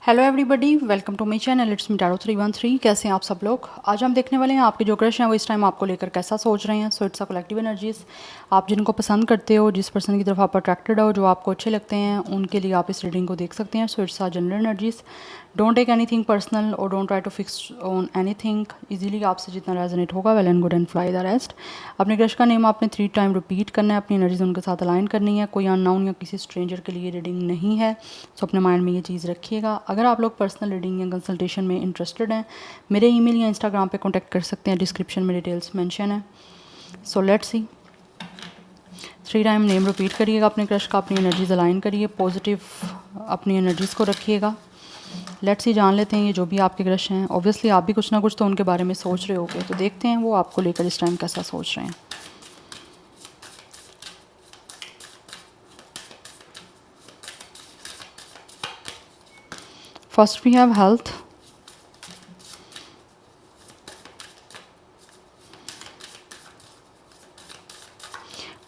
Hello everybody, welcome to my channel. It's me Tarot 313। कैसे हैं आप सब लोग। आज हम देखने वाले हैं आपके जो क्रश हैं वो इस टाइम आपको लेकर कैसा सोच रहे हैं। So it's a collective energies. आप जिनको पसंद करते हो, जिस पर्सन की तरफ आप अट्रैक्टेड हो, जो आपको अच्छे लगते हैं, उनके लिए आप इस रीडिंग को देख सकते हैं। So it's a general energies. Don't take anything personal और don't try to fix on anything. Easily आपसे जितना रेजोनेट होगा well and good and fly the rest. अपने क्रश का नेम आपने 3 टाइम रिपीट करना है। अपनी एनर्जीज उनके साथ अलाइन करनी है। कोई अननोन या किसी स्ट्रेंजर के लिए रीडिंग नहीं है। सो अपने माइंड में ये चीज़ रखिएगा। अगर आप लोग पर्सनल रीडिंग या कंसल्टेशन में इंटरेस्टेड हैं, मेरे ईमेल या इंस्टाग्राम पे कांटेक्ट कर सकते हैं। डिस्क्रिप्शन में डिटेल्स मेंशन है। So let's see. 3 time name repeat करिएगा अपने क्रश का। अपनी एनर्जीज अलाइन करिए। पॉजिटिव अपनी एनर्जीज़ को रखिएगा। लेट्स सी, जान लेते हैं ये जो भी आपके क्रश हैं। ऑब्वियसली आप भी कुछ ना कुछ तो उनके बारे में सोच रहे होगे, तो देखते हैं वो आपको लेकर इस टाइम कैसा सोच रहे हैं। First we have health.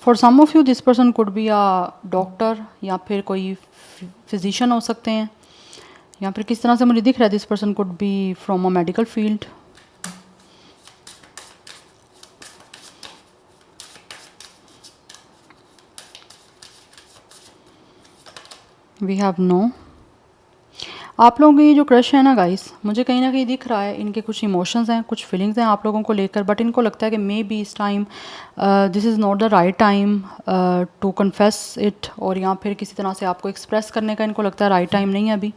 For some of you this person could be a doctor, या फिर कोई फिजिशियन हो सकते हैं, या फिर किस तरह से मुझे दिख रहा है this person could be from a medical field. We have no. आप लोगों की ये जो क्रश है ना गाइस, मुझे कहीं ना कहीं दिख रहा है इनके कुछ इमोशंस हैं, कुछ फीलिंग्स हैं आप लोगों को लेकर, बट इनको लगता है कि मे बी इस time this is not the right time to confess it, और या फिर किसी तरह से आपको एक्सप्रेस करने का इनको लगता है राइट टाइम नहीं है अभी।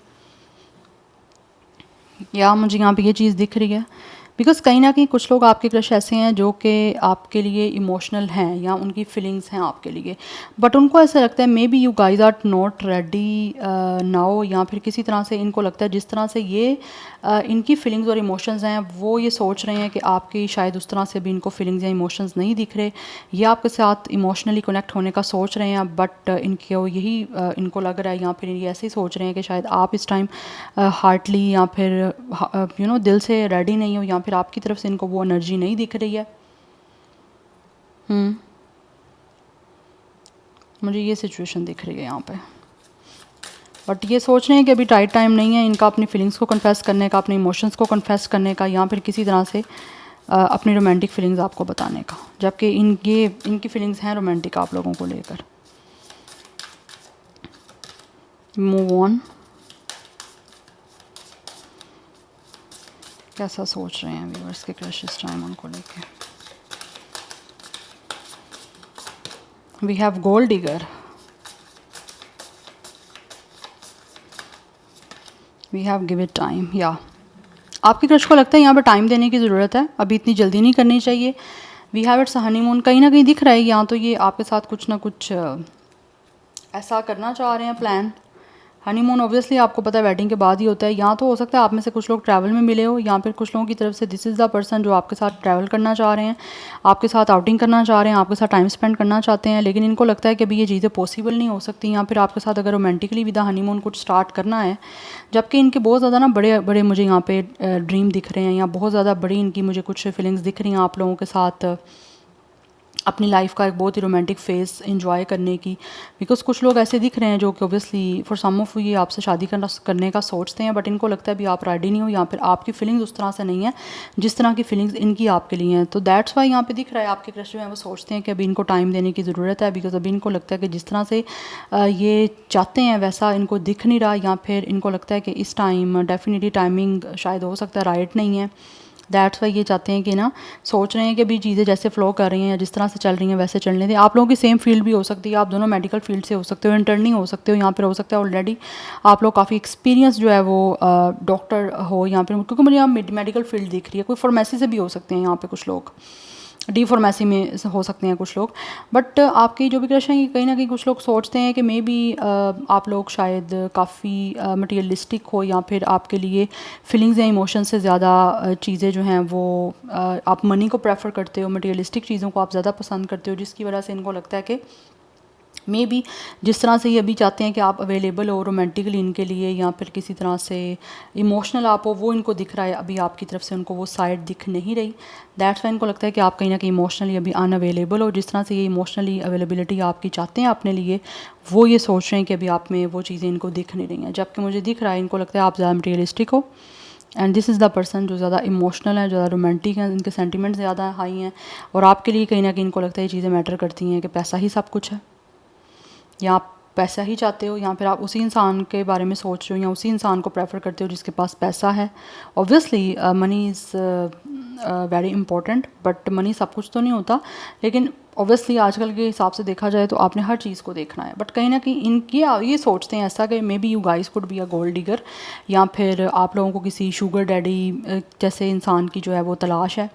या मुझे यहाँ पे ये चीज़ दिख रही है बिकॉज कहीं ना कहीं कुछ लोग आपके क्रश ऐसे हैं जो कि आपके लिए इमोशनल हैं या उनकी फीलिंग्स हैं आपके लिए, बट उनको ऐसा लगता है maybe you guys are not ready now, या फिर किसी तरह से इनको लगता है जिस तरह से ये इनकी फीलिंग्स और इमोशंस हैं वो ये सोच रहे हैं कि आपकी शायद उस तरह से भी इनको फीलिंग्स या इमोशंस नहीं दिख रहे। ये आपके साथ इमोशनली कनेक्ट होने का सोच रहे हैं, बट इनको यही इनको लग रहा है, या फिर ये ऐसे ही सोच रहे हैं कि शायद आप इस टाइम हार्टली या फिर दिल से रेडी नहीं हो, या फिर आपकी तरफ से इनको वो एनर्जी नहीं दिख रही है। मुझे ये सिचुएशन दिख रही है यहाँ पे, बट ये सोच रहे हैं कि अभी टाइट टाइम नहीं है इनका अपनी फीलिंग्स को कन्फेस करने का, अपने इमोशंस को कन्फेस करने का, या फिर किसी तरह से अपनी रोमांटिक फीलिंग्स आपको बताने का, जबकि इनकी फीलिंग्स हैं रोमांटिक आप लोगों को लेकर। Move on. कैसा सोच रहे हैं व्यूअर्स के क्रश इस टाइम उनको लेके। We have gold digger. We have give it time. या आपके क्रश को लगता है यहाँ पर टाइम देने की ज़रूरत है, अभी इतनी जल्दी नहीं करनी चाहिए। We have it's honeymoon. कहीं ना कहीं दिख रहा है यहाँ तो ये आपके साथ कुछ ना कुछ ऐसा करना चाह रहे हैं प्लान। हनीमून ऑब्वियसली आपको पता है वेडिंग के बाद ही होता है। यहाँ तो हो सकता है आप में से कुछ लोग ट्रैवल में मिले हो, या फिर कुछ लोगों की तरफ से दिस इज़ द पर्सन जो आपके साथ ट्रैवल करना चाह रहे हैं, आपके साथ आउटिंग करना चाह रहे हैं, आपके साथ टाइम स्पेंड करना चाहते हैं, लेकिन इनको लगता है कि अभी ये चीज़ें पॉसिबल नहीं हो सकती, या फिर आपके साथ अगर रोमांटिकली विद हनीमून कुछ स्टार्ट करना है, जबकि इनके बहुत ज़्यादा ना बड़े बड़े मुझे यहाँ पे ड्रीम दिख रहे हैं, या बहुत ज़्यादा बड़ी इनकी मुझे कुछ फीलिंग्स दिख रही हैं आप लोगों के साथ अपनी लाइफ का एक बहुत ही रोमांटिक फेज इंजॉय करने की। बिकॉज कुछ लोग ऐसे दिख रहे हैं जो कि ऑब्वियसली फॉर सम ऑफ ये आपसे शादी करने का सोचते हैं, बट इनको लगता है अभी आप रेडी नहीं हो, या फिर आपकी फीलिंग्स उस तरह से नहीं है जिस तरह की फीलिंग्स इनकी आपके लिए हैं। तो दैट्स वाई यहाँ पे दिख रहा है आपके क्रश जो हैं वो सोचते हैं कि अभी इनको टाइम देने की ज़रूरत है, बिकॉज अभी इनको लगता है कि जिस तरह से ये चाहते हैं वैसा इनको दिख नहीं रहा, या फिर इनको लगता है कि इस टाइम डेफिनेटली टाइमिंग शायद हो सकता है राइट नहीं है। दैट्स वाई ये चाहते हैं कि ना, सोच रहे हैं कि अभी चीज़ें जैसे फ्लो कर रही हैं या जिस तरह से चल रही हैं वैसे चलने दें। आप लोगों की सेम फील्ड भी हो सकती है, आप दोनों मेडिकल फील्ड से हो सकते हो, इंटर्निंग हो सकते हो, यहाँ पर हो सकता है ऑलरेडी आप लोग काफ़ी एक्सपीरियंस जो है वो डॉक्टर हो, यहाँ पर क्योंकि मुझे यहाँ मेडिकल फील्ड दिख रही है। कोई फार्मेसी से भी हो सकते हैं यहाँ पे कुछ लोग, डी फार्मेसी में हो सकते हैं कुछ लोग, बट आपकी जो भी क्रश हैं कहीं ना कहीं कुछ लोग सोचते हैं कि मे बी आप लोग शायद काफ़ी मटेरियलिस्टिक हो, या फिर आपके लिए फीलिंग्स या इमोशन से ज़्यादा चीज़ें जो हैं वो आप मनी को प्रेफर करते हो, मटेरियलिस्टिक चीज़ों को आप ज़्यादा पसंद करते हो, जिसकी वजह से इनको लगता है कि मे बी जिस तरह से ये अभी चाहते हैं कि आप अवेलेबल हो रोमांटिकली इनके लिए, या फिर किसी तरह से इमोशनल आप हो, वो इनको दिख रहा है, अभी आपकी तरफ से उनको वो साइड दिख नहीं रही। दैट्स वाई इनको लगता है कि आप कहीं ना कहीं इमोशनली अभी अनअवेलेबल हो। जिस तरह से ये इमोशनली अवेलेबिलिटी आपकी चाहते हैं अपने लिए, वो ये सोच रहे हैं कि अभी आप में वो चीज़ें इनको दिख नहीं रही हैं। जबकि मुझे दिख रहा है इनको लगता है आप ज़्यादा मटीरियलिस्टिक हो, and this is the person जो ज़्यादा इमोशनल है, ज़्यादा रोमांटिक हैं, इनके सेंटिमेंट ज़्यादा हाई हैं, और आपके लिए कहीं ना कहीं इनको लगता है ये चीज़ें मैटर करती हैं कि पैसा ही सब कुछ है, या आप पैसा ही चाहते हो, या फिर आप उसी इंसान के बारे में सोच रहे हो, या उसी इंसान को प्रेफर करते हो जिसके पास पैसा है। Obviously money is very important, but money सब कुछ तो नहीं होता, लेकिन ऑब्वियसली आजकल के हिसाब से देखा जाए तो आपने हर चीज़ को देखना है। बट कहीं ना कहीं इनकी ये सोचते हैं ऐसा कि maybe you guys could be a gold digger, या फिर आप लोगों को किसी शुगर डैडी जैसे इंसान की जो है वो तलाश है,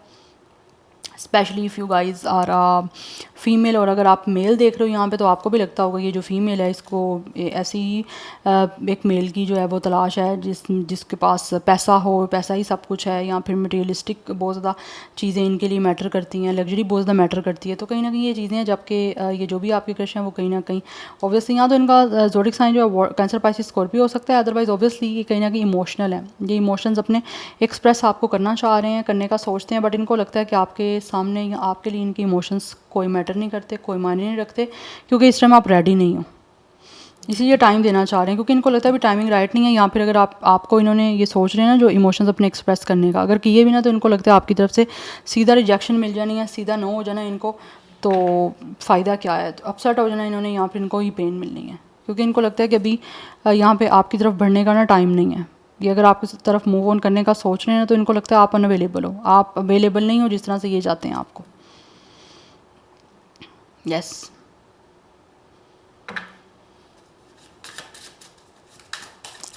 specially if you guys are female. और अगर आप मेल देख रहे हो यहाँ पे तो आपको भी लगता होगा ये जो फीमेल है इसको ऐसी ही एक मेल की जो है वो तलाश है जिसके पास पैसा हो, पैसा ही सब कुछ है, या फिर मटेरियलिस्टिक बहुत ज़्यादा चीज़ें इनके लिए मैटर करती हैं, लग्जरी बहुत ज़्यादा मैटर करती है। तो कहीं ना कहीं ये चीज़ें हैं, जबकि ये जो भी आपके क्रश हैं वो कहीं ना कहीं ऑब्वियसली यहाँ तो इनका ज़ोडिक साइन जो है कैंसर, पाइसिस, स्कॉर्पियो हो सकता है, अदरवाइज ऑब्वियसली ये कहीं ना कहीं इमोशनल है, ये इमोशंस अपने एक्सप्रेस आपको करना चाह रहे हैं, करने का सोचते हैं, बट इनको लगता है कि आपके सामने या आपके लिए इनके इमोशंस कोई मैटर नहीं करते, कोई मायने नहीं रखते, क्योंकि इस टाइम आप रेडी नहीं हो, इसीलिए टाइम देना चाह रहे हैं, क्योंकि इनको लगता है अभी टाइमिंग राइट नहीं है। या फिर अगर आपको इन्होंने ये सोच रहे हैं ना जो इमोशंस अपने एक्सप्रेस करने का, अगर किए भी ना तो इनको लगता है आपकी तरफ से सीधा रिजेक्शन मिल जानी है, सीधा नो हो जाना इनको, तो फ़ायदा क्या है, तो अपसेट हो जाना इन्होंने, यहाँ पर इनको ही पेन मिलनी है, क्योंकि इनको लगता है कि अभी यहाँ पर आपकी तरफ बढ़ने का ना टाइम नहीं है। ये अगर आपकी तरफ मूव ऑन करने का सोच रहे हैं तो इनको लगता है आप अनअवेलेबल हो, आप अवेलेबल नहीं हो जिस तरह से ये चाहते हैं आपको। Yes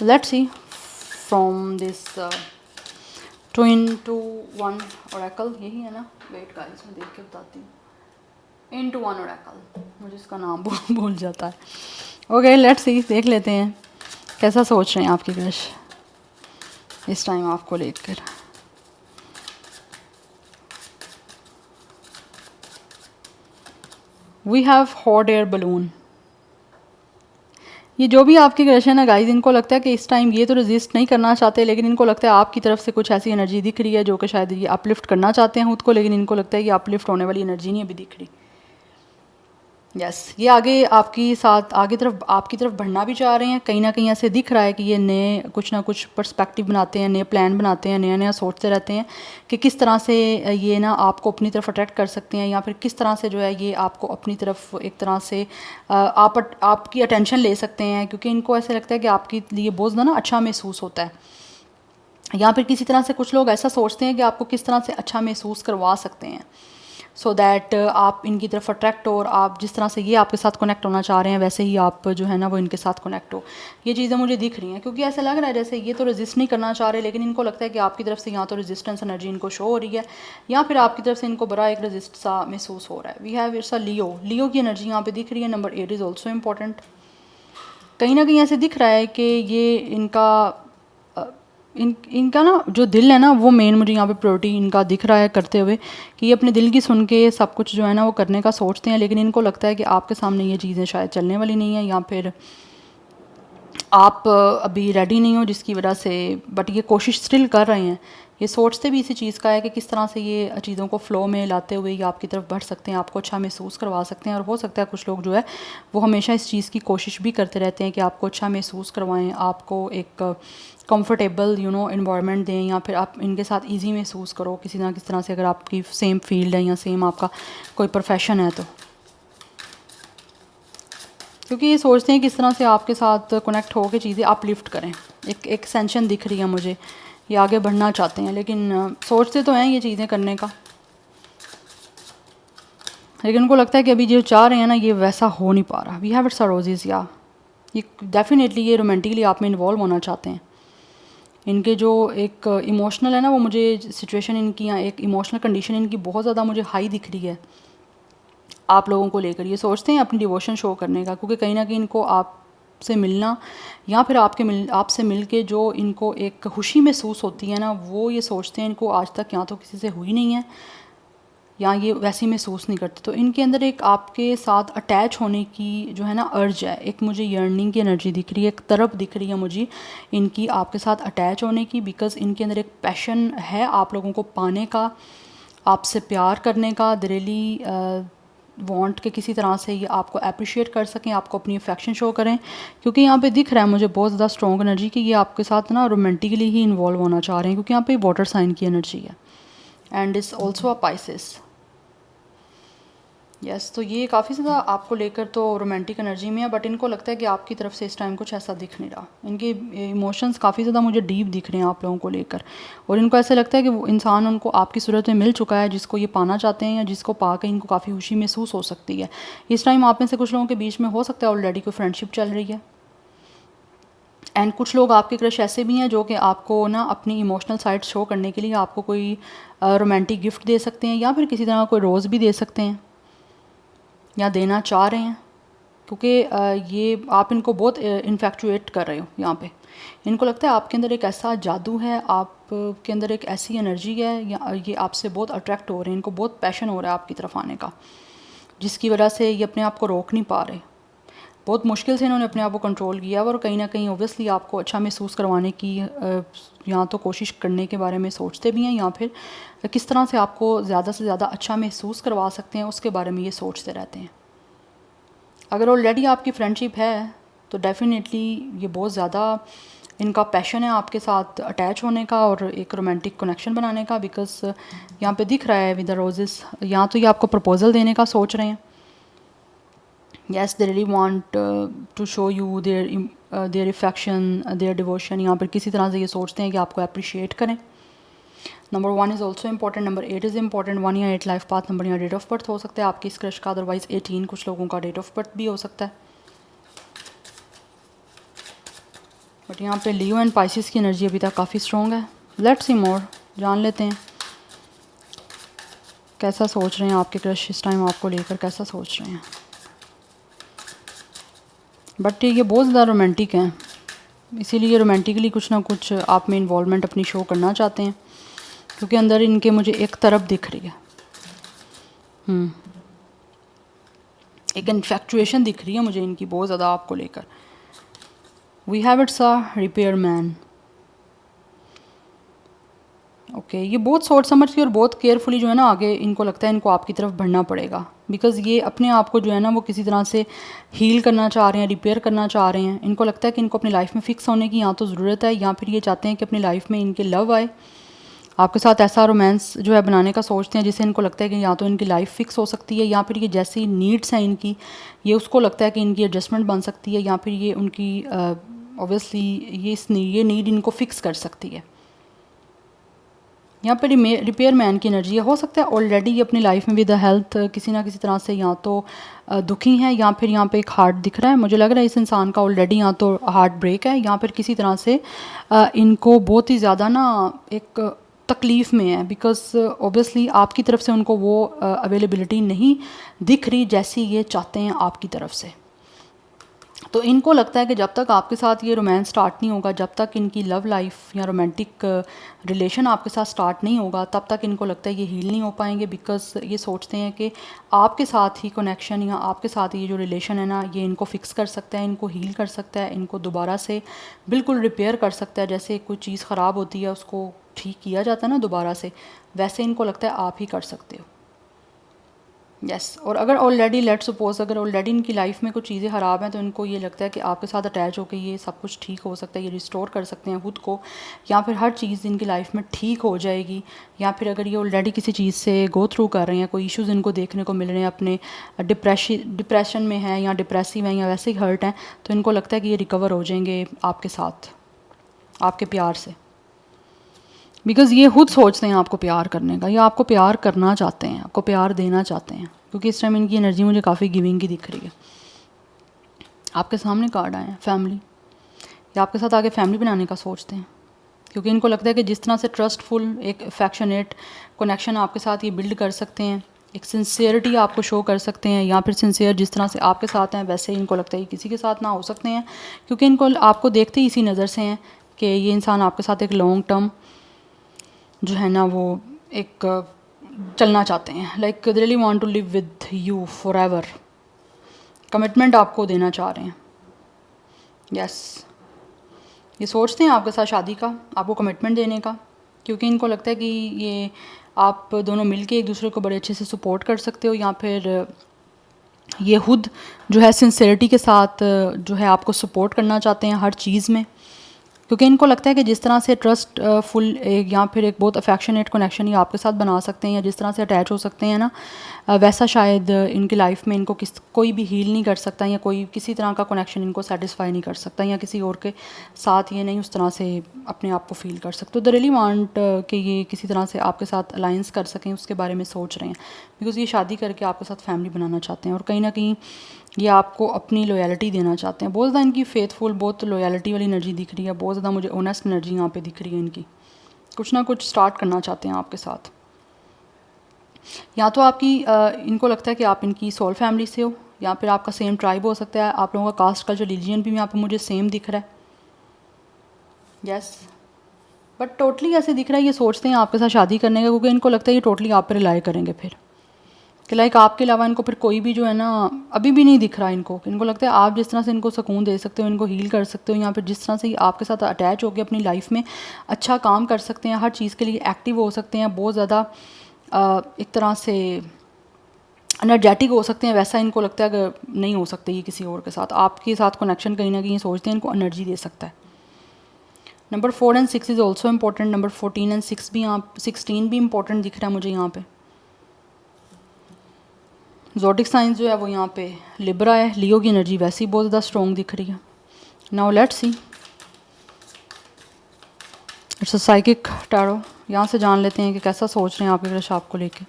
let's see from this 2-in-1 Oracle, यही है ना, वेट गाइस मैं देख के बताती हूँ। into 1 ओरेकल, मुझे इसका नाम भूल जाता है। ओके लेट्स सी, देख लेते हैं कैसा सोच रहे हैं आपके क्रश इस टाइम आपको लेकर। We have hot air balloon. ये जो भी आपके क्रश है ना गाइज, इनको लगता है कि इस टाइम ये तो रेजिस्ट नहीं करना चाहते, लेकिन इनको लगता है आपकी तरफ से कुछ ऐसी एनर्जी दिख रही है जो कि शायद ये अपलिफ्ट करना चाहते हैं खुद को, लेकिन इनको लगता है कि अपलिफ्ट होने वाली एनर्जी नहीं अभी दिख रही। यस ये आगे आगे तरफ आपकी तरफ बढ़ना भी चाह रहे हैं, कहीं ना कहीं ऐसे दिख रहा है कि ये नए कुछ ना कुछ पर्सपेक्टिव बनाते हैं, नए प्लान बनाते हैं, नया नया सोचते रहते हैं कि किस तरह से ये ना आपको अपनी तरफ अट्रैक्ट कर सकते हैं, या फिर किस तरह से जो है ये आपको अपनी तरफ एक तरह से आपकी अटेंशन ले सकते हैं, क्योंकि इनको ऐसे लगता है कि आपके लिए बहुत ज़्यादा ना अच्छा महसूस होता है, या फिर किसी तरह से कुछ लोग ऐसा सोचते हैं कि आपको किस तरह से अच्छा महसूस करवा सकते हैं, सो दैट आप इनकी तरफ अट्रैक्ट हो, और आप जिस तरह से ये आपके साथ कनेक्ट होना चाह रहे हैं वैसे ही आप जो है ना वो इनके साथ कनेक्ट हो। ये चीज़ें मुझे दिख रही हैं, क्योंकि ऐसा लग रहा है जैसे ये तो रेजिस्ट नहीं करना चाह रहे, लेकिन इनको लगता है कि आपकी तरफ से यहाँ तो रेजिस्टेंस एनर्जी इनको शो हो रही है, या फिर आपकी तरफ से इनको बड़ा एक रेजिस्ट सा महसूस हो रहा है। वी हैव इट्स अ लियो की एनर्जी यहाँ पर दिख रही है। Number 8 is also important. कहीं ना कहीं ऐसे दिख रहा है कि ये इनका ना जो दिल है ना वो मेन मुझे यहाँ पे प्रायोरिटी इनका दिख रहा है करते हुए, कि ये अपने दिल की सुन के सब कुछ जो है ना वो करने का सोचते हैं, लेकिन इनको लगता है कि आपके सामने ये चीज़ें शायद चलने वाली नहीं है, या फिर आप अभी रेडी नहीं हो जिसकी वजह से, बट ये कोशिश स्टिल कर रहे हैं। ये सोचते भी इसी चीज़ का है कि किस तरह से ये चीज़ों को फ़्लो में लाते हुए ये आपकी तरफ बढ़ सकते हैं, आपको अच्छा महसूस करवा सकते हैं। और हो सकता है कुछ लोग जो है वो हमेशा इस चीज़ की कोशिश भी करते रहते हैं कि आपको अच्छा महसूस करवाएं, आपको एक कंफर्टेबल इन्वायरमेंट दें, या फिर आप इनके साथ इजी महसूस करो किसी ना किस तरह से, अगर आपकी सेम फील्ड है या सेम आपका कोई प्रोफेशन है तो, क्योंकि ये सोचते हैं किस तरह से आपके साथ कनेक्ट हो के चीज़ें अपलिफ्ट करें। एक एक्सटेंशन दिख रही है मुझे, ये आगे बढ़ना चाहते हैं, लेकिन सोचते तो हैं ये चीज़ें करने का, लेकिन उनको लगता है कि अभी जो चाह रहे हैं ना ये वैसा हो नहीं पा रहा। वी हैव इट्स रोजेज़, या ये डेफिनेटली ये रोमांटिकली आप में इन्वॉल्व होना चाहते हैं। इनके जो एक इमोशनल है ना वो मुझे सिचुएशन इनकी, या एक इमोशनल कंडीशन इनकी बहुत ज़्यादा मुझे हाई दिख रही है आप लोगों को लेकर। ये सोचते हैं अपनी डिवोशन शो करने का, क्योंकि कहीं ना कहीं इनको आपसे मिलना, या फिर आपसे मिल के जो इनको एक खुशी महसूस होती है ना, वो ये सोचते हैं इनको आज तक या तो किसी से हुई नहीं है, या ये वैसी महसूस नहीं करते। तो इनके अंदर एक आपके साथ अटैच होने की जो है ना अर्ज है, एक मुझे यर्निंग की एनर्जी दिख रही है, एक तरफ दिख रही है मुझे इनकी आपके साथ अटैच होने की, बिकॉज़ इनके अंदर एक पैशन है आप लोगों को पाने का, आपसे प्यार करने का। दे रियली वांट के किसी तरह से ये आपको अप्रिशिएट कर सकें, आपको अपनी अफेक्शन शो करें, क्योंकि यहाँ पे दिख रहा है मुझे बहुत ज़्यादा स्ट्रॉन्ग एनर्जी कि ये आपके साथ ना रोमांटिकली ही इन्वॉल्व होना चाह रहे हैं, क्योंकि यहाँ पे वाटर साइन की एनर्जी है and is also a Pisces. Yes, तो ये काफ़ी ज़्यादा आपको लेकर तो रोमांटिक एनर्जी में है, बट इनको लगता है कि आपकी तरफ से इस टाइम कुछ ऐसा दिख नहीं रहा। इनके इमोशंस काफ़ी ज़्यादा मुझे डीप दिख रहे हैं आप लोगों को लेकर, और इनको ऐसा लगता है कि वो इंसान उनको आपकी सूरत में मिल चुका है जिसको ये पाना चाहते हैं, या जिसको पा के इनको काफ़ी खुशी महसूस हो सकती है। इस टाइम आप में से कुछ लोगों के बीच में हो सकता है ऑलरेडी कोई फ्रेंडशिप चल रही है, एंड कुछ लोग आपके क्रश ऐसे भी हैं जो कि आपको ना अपनी इमोशनल साइड शो करने के लिए आपको कोई रोमांटिक गिफ्ट दे सकते हैं, या फिर किसी तरह कोई रोज़ भी दे सकते हैं या देना चाह रहे हैं, क्योंकि ये आप इनको बहुत इन्फेक्चुएट कर रहे हो यहाँ पे। इनको लगता है आपके अंदर एक ऐसा जादू है, आप के अंदर एक ऐसी एनर्जी है, या ये आपसे बहुत अट्रैक्ट हो रहे हैं, इनको बहुत पैशन हो रहा है आपकी तरफ आने का, जिसकी वजह से ये अपने आप को रोक नहीं पा रहे। बहुत मुश्किल से इन्होंने अपने आप को कंट्रोल किया, और कहीं ना कहीं ओबियसली आपको अच्छा महसूस करवाने की या तो कोशिश करने के बारे में सोचते भी हैं, या फिर किस तरह से आपको ज़्यादा से ज़्यादा अच्छा महसूस करवा सकते हैं उसके बारे में ये सोचते रहते हैं। अगर ऑलरेडी आपकी फ्रेंडशिप है तो डेफिनेटली ये बहुत ज़्यादा इनका पैशन है आपके साथ अटैच होने का और एक रोमांटिक कनेक्शन बनाने का, बिकॉज यहाँ पे दिख रहा है विद द रोजेस, यहाँ तो ये आपको प्रपोजल देने का सोच रहे हैं। Yes, they really want to show you their affection, their devotion. यहाँ पर किसी तरह से ये सोचते हैं कि आपको अप्रिशिएट करें। Number 1 is also important, number 8 is important. 1 या 8 लाइफ पाथ नंबर या डेट ऑफ बर्थ हो सकता है आपकी इस क्रश का, अदरवाइज 18 कुछ लोगों का डेट ऑफ बर्थ भी हो सकता है। बट यहाँ पे लियो एंड पाइसिस की एनर्जी अभी तक काफ़ी स्ट्रॉन्ग है। लेट्स सी मोर, जान लेते हैं कैसा सोच रहे हैं आपके क्रश इस टाइम आपको लेकर, कैसा सोच रहे हैं। बट ये बहुत ज़्यादा रोमांटिक हैं, इसीलिए रोमांटिकली कुछ ना कुछ आप में इन्वॉल्वमेंट अपनी शो करना चाहते हैं, क्योंकि अंदर इनके मुझे एक तरफ दिख रही है, एक इन्फेक्चुएशन दिख रही है मुझे इनकी बहुत ज़्यादा आपको लेकर। We have it's a repair man. Okay, ये बहुत सोच समझ के और बहुत केयरफुली जो है ना आगे इनको लगता है इनको आपकी तरफ बढ़ना पड़ेगा, बिकॉज़ ये अपने आप को जो है ना वो किसी तरह से हील करना चाह रहे हैं, रिपेयर करना चाह रहे हैं। इनको लगता है कि इनको अपनी लाइफ में फ़िक्स होने की या तो ज़रूरत है, या फिर ये चाहते हैं कि अपनी लाइफ में इनके लव आए, आपके साथ ऐसा रोमांस जो है बनाने का सोचते हैं जिससे इनको लगता है कि या तो इनकी लाइफ फ़िक्स हो सकती है, या फिर ये जैसी नीड्स हैं इनकी, ये उसको लगता है कि इनकी एडजस्टमेंट बन सकती है, या फिर ये उनकी ऑब्वियसली ये नीड इनको फ़िक्स कर सकती है। यहाँ पर रिपेयर मैन की एनर्जी है। हो सकता है ऑलरेडी ये अपनी लाइफ में विद द हेल्थ किसी ना किसी तरह से या तो दुखी हैं, या फिर यहाँ पे एक हार्ट दिख रहा है, मुझे लग रहा है इस इंसान का ऑलरेडी या तो हार्ट ब्रेक है, या फिर किसी तरह से इनको बहुत ही ज़्यादा ना एक तकलीफ़ में है, बिकॉज ऑब्वियसली आपकी तरफ से उनको वो अवेलेबिलिटी नहीं दिख रही जैसी ये चाहते हैं आपकी तरफ से। तो इनको लगता है कि जब तक आपके साथ ये रोमांस स्टार्ट नहीं होगा, जब तक इनकी लव लाइफ या रोमांटिक रिलेशन आपके साथ स्टार्ट नहीं होगा, तब तक इनको लगता है ये हील नहीं हो पाएंगे, बिकॉज ये सोचते हैं कि आपके साथ ही कनेक्शन या आपके साथ ये जो रिलेशन है ना ये इनको फिक्स कर सकता है, इनको हील कर सकता है, इनको दोबारा से बिल्कुल रिपेयर कर सकता है। जैसे कोई चीज़ ख़राब होती है उसको ठीक किया जाता है ना दोबारा से, वैसे इनको लगता है आप ही कर सकते हो। यस, और अगर ऑलरेडी लेट सपोज अगर ऑलरेडी इनकी लाइफ में कुछ चीज़ें ख़राब हैं तो इनको ये लगता है कि आपके साथ अटैच होकर ये सब कुछ ठीक हो सकता है, ये रिस्टोर कर सकते हैं खुद को, या फिर हर चीज़ इनकी लाइफ में ठीक हो जाएगी। या फिर अगर ये ऑलरेडी किसी चीज़ से गो थ्रू कर रहे हैं, कोई इश्यूज़ इनको देखने को मिल रहे हैं, अपने डिप्रेशन में हैं या डिप्रेसिव हैं या वैसे ही हर्ट हैं, तो इनको लगता है कि ये रिकवर हो जाएंगे आपके साथ, आपके प्यार से, बिकॉज़ ये खुद सोचते हैं आपको प्यार करने का, या आपको प्यार करना चाहते हैं, आपको प्यार देना चाहते हैं, क्योंकि इस टाइम इनकी एनर्जी मुझे काफ़ी गिविंग की दिख रही है। आपके सामने कार्ड आए हैं फैमिली, या आपके साथ आगे फैमिली बनाने का सोचते हैं, क्योंकि इनको लगता है कि जिस तरह से ट्रस्टफुल एक अफेक्शनेट कनेक्शन आपके साथ ये बिल्ड कर सकते हैं, एक सिंसियरिटी आपको शो कर सकते हैं, या फिर सिंसियर जिस तरह से आपके साथ हैं वैसे ही इनको लगता है कि किसी के साथ ना हो सकते हैं, क्योंकि इनको आपको देखते ही इसी नज़र से हैं कि ये इंसान आपके साथ एक लॉन्ग टर्म जो है ना वो एक चलना चाहते हैं, like they really want to live with you forever, commitment आपको देना चाह रहे हैं। यस, ये सोचते हैं आपके साथ शादी का, आपको कमिटमेंट देने का, क्योंकि इनको लगता है कि ये आप दोनों मिलके एक दूसरे को बड़े अच्छे से सपोर्ट कर सकते हो, या फिर ये खुद जो है सिंसेरिटी के साथ जो है आपको सपोर्ट करना चाहते हैं हर चीज़ में, क्योंकि इनको लगता है कि जिस तरह से ट्रस्ट फुल एक या फिर एक बहुत अफेक्शनेट कनेक्शन ये आपके साथ बना सकते हैं, या जिस तरह से अटैच हो सकते हैं ना, वैसा शायद इनकी लाइफ में इनको कोई भी हील नहीं कर सकता, या कोई किसी तरह का कनेक्शन इनको सेटिस्फाई नहीं कर सकता, या किसी और के साथ ये नहीं उस तरह से अपने आप को फील कर सकते। तो द रियली वांट कि ये किसी तरह से आपके साथ अलाइंस कर सकें, उसके बारे में सोच रहे हैं, बिकॉज़ ये शादी करके आपके साथ फैमिली बनाना चाहते हैं, और कहीं ना कहीं ये आपको अपनी लॉयल्टी देना चाहते हैं। बहुत ज़्यादा इनकी फेथफुल, बहुत लॉयल्टी वाली एनर्जी दिख रही है, बहुत ज़्यादा मुझे ऑनेस्ट एनर्जी यहाँ पे दिख रही है इनकी। कुछ ना कुछ स्टार्ट करना चाहते हैं आपके साथ, या तो आपकी इनको लगता है कि आप इनकी सोल फैमिली से हो, या फिर आपका सेम ट्राइब हो सकता है, आप लोगों का कास्ट का जो रिलीजन भी यहाँ पे मुझे सेम दिख रहा है। यस, बट टोटली ऐसे दिख रहा है ये सोचते हैं आपके साथ शादी करने का, क्योंकि इनको लगता है ये टोटली आप पर रिलाई करेंगे फिर, कि लाइक आपके अलावा इनको फिर कोई भी जो है ना अभी भी नहीं दिख रहा इनको लगता है आप जिस तरह से इनको सुकून दे सकते हो, इनको हील कर सकते हो, या फिर जिस तरह से आपके साथ अटैच होकर अपनी लाइफ में अच्छा काम कर सकते हैं, हर चीज़ के लिए एक्टिव हो सकते हैं, बहुत ज़्यादा एक तरह से एनर्जेटिक हो सकते हैं, वैसा इनको लगता है कि नहीं हो सकते ये किसी और के साथ। आपके साथ कनेक्शन कहीं ना कहीं सोचते हैं इनको एनर्जी दे सकता है। Number 4 and 6 is also important. Number 14 and 6 भी यहाँ 16 भी इम्पॉर्टेंट दिख रहा है मुझे यहाँ पे। ज़ोडिक साइंस जो है वो यहाँ पे लिब्रा है, लियो की एनर्जी वैसे ही बहुत ज़्यादा स्ट्रॉन्ग दिख रही है। Now let's see, it's a psychic tarot. यहाँ से जान लेते हैं कि कैसा सोच रहे हैं आपके क्रश आपको लेके,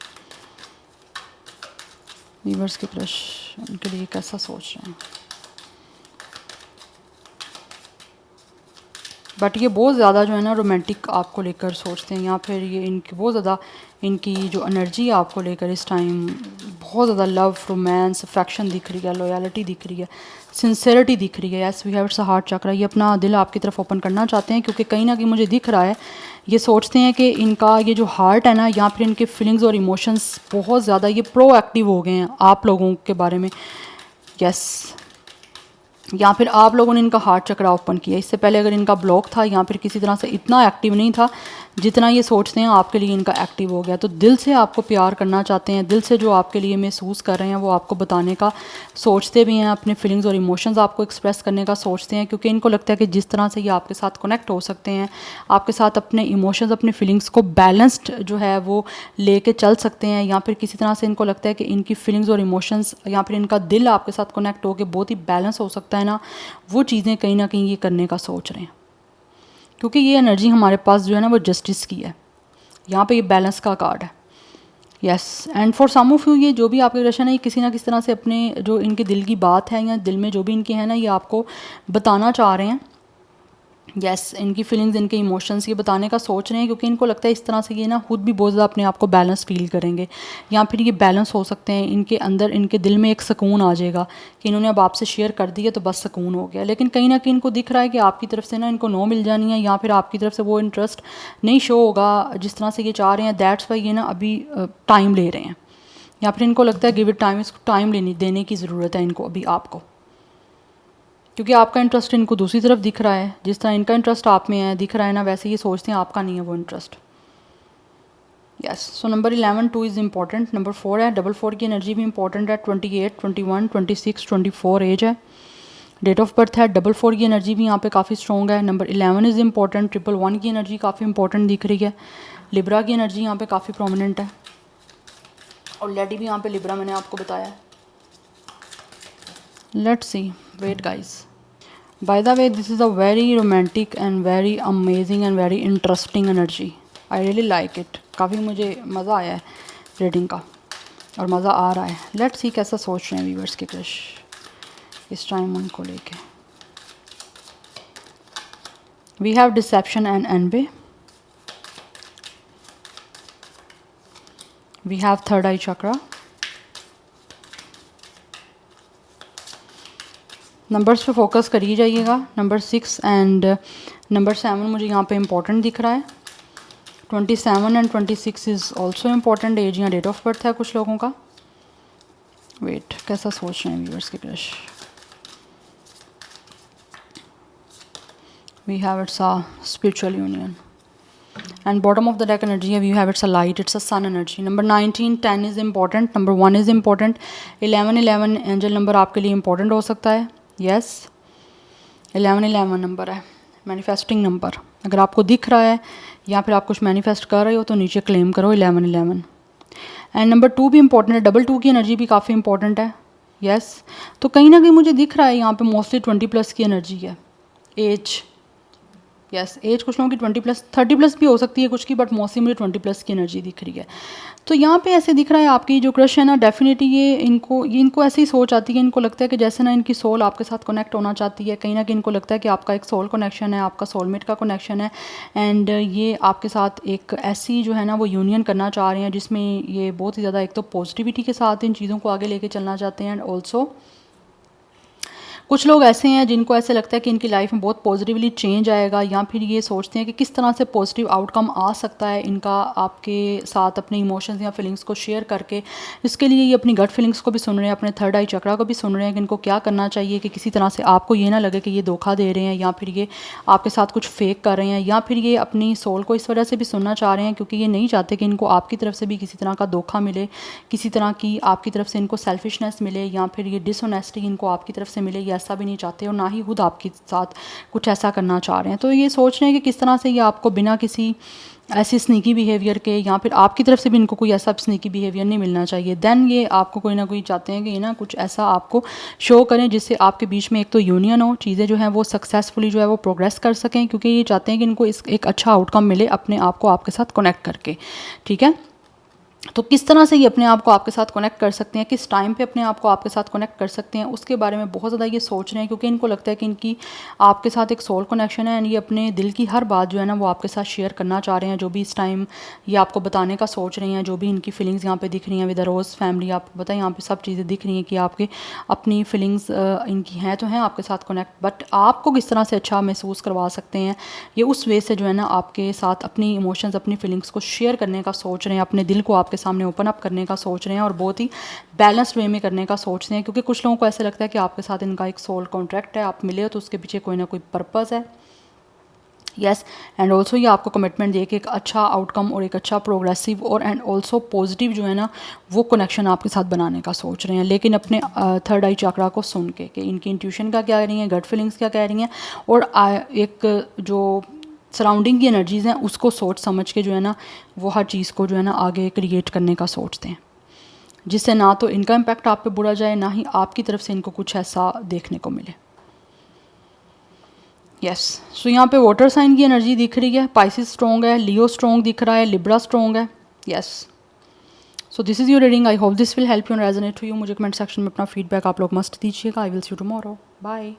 वीवर्स के क्रश उनके लिए कैसा सोच रहे हैं। बट ये बहुत ज़्यादा जो है ना रोमांटिक आपको लेकर सोचते हैं, या फिर ये इनकी बहुत ज़्यादा इनकी जो एनर्जी है आपको लेकर इस टाइम बहुत ज़्यादा लव, रोमांस, अफेक्शन दिख रही है, लॉयल्टी दिख रही है, सिंसेरिटी दिख रही है। Yes, we have it's a heart chakra. ये अपना दिल आपकी तरफ ओपन करना चाहते हैं, क्योंकि कहीं ना कहीं मुझे दिख रहा है ये सोचते हैं कि इनका ये जो हार्ट है ना, या फिर इनके फीलिंग्स और इमोशंस बहुत ज़्यादा ये प्रोएक्टिव हो गए हैं आप लोगों के बारे में। यस, या फिर आप लोगों ने इनका हार्ट चक्रा ओपन किया। इससे पहले अगर इनका ब्लॉक था या फिर किसी तरह से इतना एक्टिव नहीं था जितना ये सोचते हैं आपके लिए इनका एक्टिव हो गया। तो दिल से आपको प्यार करना चाहते हैं, दिल से जो आपके लिए महसूस कर रहे हैं वो आपको बताने का सोचते भी हैं, अपने फीलिंग्स और इमोशंस आपको एक्सप्रेस करने का सोचते हैं, क्योंकि इनको लगता है कि जिस तरह से ये आपके साथ कनेक्ट हो सकते हैं, आपके साथ अपने इमोशंस, अपने फीलिंग्स को बैलेंस्ड जो है वो लेके चल सकते हैं, या फिर किसी तरह से इनको लगता है कि इनकी फीलिंग्स और इमोशंस या फिर इनका दिल आपके साथ कनेक्ट होकर बहुत ही बैलेंस हो सकता है ना, वो चीज़ें कहीं ना कहीं ये करने का सोच रहे हैं। क्योंकि ये एनर्जी हमारे पास जो है ना वो जस्टिस की है, यहाँ पे ये बैलेंस का कार्ड है। Yes, and for some of you ये जो भी आपके रिलेशन है ये किसी ना किसी तरह से अपने जो इनके दिल की बात है या दिल में जो भी इनके है ना ये आपको बताना चाह रहे हैं। यस, इनकी फीलिंग्स, इनके इमोशंस ये बताने का सोच रहे हैं, क्योंकि इनको लगता है इस तरह से ये ना खुद भी बहुत ज़्यादा अपने आप को बैलेंस फील करेंगे, या फिर ये बैलेंस हो सकते हैं, इनके अंदर इनके दिल में एक सुकून आ जाएगा कि इन्होंने अब आपसे शेयर कर दिया तो बस सुकून हो गया। लेकिन कहीं ना कहीं इनको दिख रहा है कि आपकी तरफ से ना इनको नो मिल जानी है, या फिर आपकी तरफ से वो इंटरेस्ट नहीं शो होगा जिस तरह से ये चाह रहे हैं। दैट्स वाई ये ना अभी टाइम ले रहे हैं, या फिर इनको लगता है गिव इट टाइम, इसको टाइम देने की ज़रूरत है इनको अभी आपको, क्योंकि आपका इंटरेस्ट इनको दूसरी तरफ दिख रहा है। जिस तरह इनका इंटरेस्ट आप में है दिख रहा है ना, वैसे ये सोचते हैं आपका नहीं है वो interest. Yes, so number 11 2 is important. Number 4 है, डबल 4 की एनर्जी भी इंपॉर्टेंट है। 28 21 26 24 एज है, डेट ऑफ बर्थ है। डबल 4 की एनर्जी भी यहाँ पे काफ़ी स्ट्रॉन्ग है। Number 11 is important. 111 की एनर्जी काफ़ी इंपॉर्टेंट दिख रही है। लिब्रा की एनर्जी यहाँ पे काफ़ी प्रोमिनेंट है, ऑलरेडी भी यहाँ पे लिब्रा मैंने आपको बताया। Let's see, wait guys, by the way this is a very romantic and very amazing and very interesting energy. I really like it. काफ़ी मुझे मज़ा आया है रीडिंग का और मज़ा आ रहा है। लेट्स सी कैसा सोच रहे हैं व्यूवर्स के क्रश इस टाइम उनको लेके। We have deception and anyway, we have third eye chakra. Numbers पे फोकस करिए जाइएगा। नंबर 6 एंड नंबर 7 मुझे यहाँ पे इम्पोर्टेंट दिख रहा है। 27 and 26 is also important as या डेट ऑफ बर्थ है कुछ लोगों का। वेट, कैसा सोच रहे हैं व्यूअर्स के crush. We have it's a spiritual union and bottom of the deck energy we have it's a light, it's a sun energy. Number 19 10 is important, number 1 is important, 11 11 angel number आपके लिए important हो सकता है। yes 11 11 number है manifesting number. अगर आपको दिख रहा है या फिर आप कुछ मैनिफेस्ट कर रहे हो तो नीचे क्लेम करो 11 11। एंड नंबर 2 भी इंपॉर्टेंट है, डबल 2 की एनर्जी भी काफ़ी इंपॉर्टेंट है। yes तो कहीं ना कहीं मुझे दिख रहा है यहाँ पे मोस्टली 20+ की एनर्जी है। एज यस एज कुछ लोगों की 20+ 30+ भी हो सकती है कुछ की, बट मोस्टली मुझे 20+ की एनर्जी दिख रही है। तो यहाँ पे ऐसे दिख रहा है आपकी जो क्रश है ना, डेफिनेटली ये इनको ऐसी सोच आती है, इनको लगता है कि जैसे ना इनकी सोल आपके साथ कनेक्ट होना चाहती है। कहीं ना कहीं इनको लगता है कि आपका एक सोल कनेक्शन है, आपका सोलमेट का कनेक्शन है, एंड ये आपके साथ एक ऐसी जो है ना वो यूनियन करना चाह रहे हैं जिसमें ये बहुत ही ज़्यादा एक तो पॉजिटिविटी के साथ इन चीज़ों को आगे लेके चलना चाहते हैं। एंड ऑल्सो कुछ लोग ऐसे हैं जिनको ऐसे लगता है कि इनकी लाइफ में बहुत पॉजिटिवली चेंज आएगा, या फिर ये सोचते हैं कि किस तरह से पॉजिटिव आउटकम आ सकता है इनका आपके साथ अपने इमोशंस या फीलिंग्स को शेयर करके। इसके लिए ये अपनी गट फीलिंग्स को भी सुन रहे हैं, अपने थर्ड आई चक्रा को भी सुन रहे हैं कि इनको क्या करना चाहिए कि किसी तरह से आपको ये ना लगे कि ये धोखा दे रहे हैं या फिर ये आपके साथ कुछ फेक कर रहे हैं, या फिर ये अपनी सोल को इस वजह से भी सुनना चाह रहे हैं क्योंकि ये नहीं चाहते कि इनको आपकी तरफ से भी किसी तरह का धोखा मिले, किसी तरह की आपकी तरफ से इनको सेल्फिशनेस मिले, या फिर ये डिसऑनेस्टी इनको आपकी तरफ से मिले, ये ऐसा भी नहीं चाहते और ना ही खुद आपके साथ कुछ ऐसा करना चाह रहे हैं। तो ये सोच रहे हैं कि किस तरह से ये आपको बिना किसी ऐसी स्नीकी बिहेवियर के या फिर आपकी तरफ से भी इनको कोई ऐसा स्नीकी बिहेवियर नहीं मिलना चाहिए। देन ये आपको कोई ना कोई चाहते हैं कि ये ना कुछ ऐसा आपको शो करें जिससे आपके बीच में एक तो यूनियन हो, चीज़ें जो हैं वो सक्सेसफुली जो है वो प्रोग्रेस कर सकें, क्योंकि ये चाहते हैं कि इनको एक अच्छा आउटकम मिले अपने आप को आपके साथ कनेक्ट करके। ठीक है, तो किस तरह से ये अपने आप को आपके साथ कनेक्ट कर सकते हैं, किस टाइम पे अपने आप को आपके साथ कनेक्ट कर सकते हैं, उसके बारे में बहुत ज़्यादा ये सोच रहे हैं, क्योंकि इनको लगता है कि इनकी आपके साथ एक सोल कनेक्शन है एंड ये अपने दिल की हर बात जो है ना वो आपके साथ शेयर करना चाह रहे हैं। जो भी इस टाइम ये आपको बताने का सोच रहे हैं, जो भी इनकी फीलिंग्स यहाँ पे दिख रही हैं विद द रोज़ फैमिली, आपको पता है यहाँ पे सब चीज़ें दिख रही हैं कि आपके अपनी फीलिंग्स इनकी हैं तो हैं आपके साथ कनेक्ट, बट आपको किस तरह से अच्छा महसूस करवा सकते हैं ये उस वे से जो है ना आपके साथ अपनी इमोशंस अपनी फीलिंग्स को शेयर करने का सोच रहे हैं, अपने दिल को आपके सामने ओपन अप करने का सोच रहे हैं और बहुत ही बैलेंस्ड वे में करने का सोचते हैं। क्योंकि कुछ लोगों को ऐसा लगता है कि आपके साथ इनका एक सोल कॉन्ट्रैक्ट है, आप मिले हो तो उसके पीछे कोई ना कोई पर्पस है। यस एंड ऑल्सो ये आपको कमिटमेंट दे के एक अच्छा आउटकम और एक अच्छा प्रोग्रेसिव और एंड ऑल्सो पॉजिटिव जो है ना वो कनेक्शन आपके साथ बनाने का सोच रहे हैं, लेकिन अपने थर्ड आई चक्रा को सुन के कि इनकी इंट्यूशन का क्या कह रही हैं, गट फीलिंग्स क्या कह रही हैं, और एक जो सराउंडिंग की एनर्जीज़ हैं उसको सोच समझ के जो है ना वो हर चीज़ को जो है ना आगे क्रिएट करने का सोचते हैं, जिससे ना तो इनका इम्पैक्ट आप पे बुरा जाए ना ही आपकी तरफ से इनको कुछ ऐसा देखने को मिले। यस सो यहाँ पे वाटर साइन की एनर्जी दिख रही है, पाइसिस स्ट्रॉन्ग है, लियो स्ट्रॉन्ग दिख रहा है, लिब्रा स्ट्रॉन्ग है। Yes so this is your reading, I hope this will help you and resonate to you. मुझे कमेंट सेक्शन में अपना फीडबैक आप लोग मस्ट दीजिएगा। I will see you tomorrow, bye.